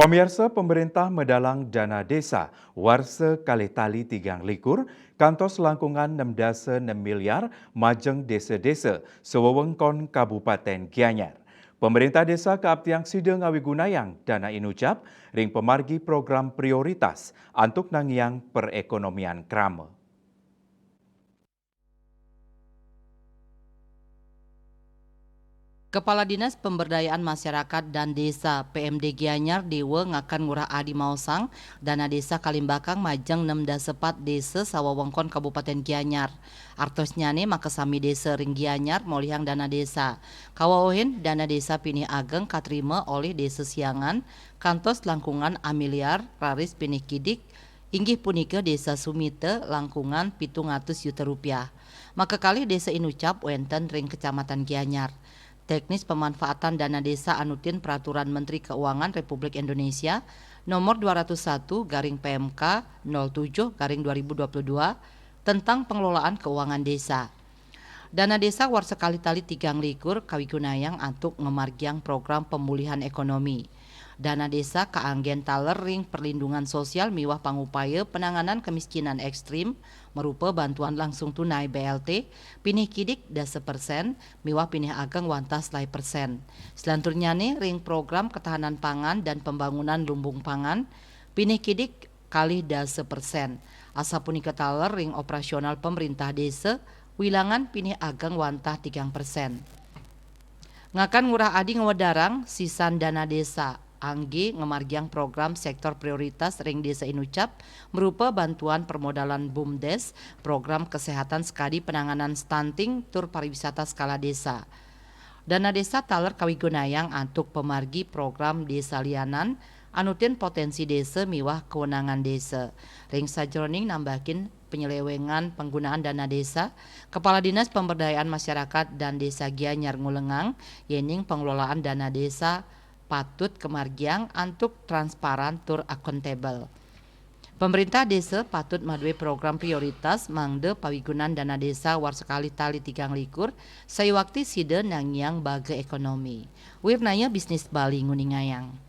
Pamirsa pemerintah medalang dana desa warsa kalih tali tigang likur kantos langkungan 6 miliar majeng desa-desa sewewengkon Kabupaten Gianyar. Pemerintah desa keabtiang sida ngawi gunayang dana inucap ring pemargi program prioritas antuk nangiang perekonomian krama. Kepala Dinas Pemberdayaan Masyarakat dan Desa PMD Gianyar Dewa ngakan ngurah adi mausang dana desa Kalimbakang majeng 6 desa sawawengkon Kabupaten Gianyar. Artosnya nih makasami desa ring Gianyar molihang dana desa. Kawaohin dana desa pinih ageng katrima oleh desa Siangan kantos langkungan amiliar raris pinih kidik inggih punika desa Sumite langkungan 700 juta rupiah. Maka kali desa inucap wenten ring kecamatan Gianyar. Teknis pemanfaatan dana desa anutin Peraturan Menteri Keuangan Republik Indonesia Nomor 201 garing PMK 07 garing 2022 tentang pengelolaan keuangan desa. Dana desa war sekali tali tigang likur kawigunayang antuk ngemargiang program pemulihan ekonomi. Dana desa kaanggen taler ring perlindungan sosial miwah pangupaya penanganan kemiskinan ekstrim merupa bantuan langsung tunai BLT pinih kidik dasa persen miwah pinih ageng wantas lai persen. Selanturnya nih ring program ketahanan pangan dan pembangunan lumbung pangan pinih kidik kali dasa persen. Asapuni ketaler ring operasional pemerintah desa wilangan pinih ageng wantah 3%. Ngakan ngurah adi ngewedarang sisan dana desa angge ngemargiang program sektor prioritas ring desa inucap merupa bantuan permodalan BUMDes, program kesehatan skadi penanganan stunting tur pariwisata skala desa. Dana desa taler kawigunayang antuk pemargi program desa lianan anutin potensi desa miwah kewenangan desa. Ring sajroning nambahin penyelewengan penggunaan dana desa, Kepala Dinas Pemberdayaan Masyarakat dan Desa Gianyar ngulengang yening pengelolaan dana desa patut kemargiang antuk transparan tur akuntabel. Pemerintah desa patut madue program prioritas mangde pawigunan dana desa war sekali tali tigang likur sayuwakti sida nangiang bage ekonomi. Wirnanya bisnis Bali nguningayang.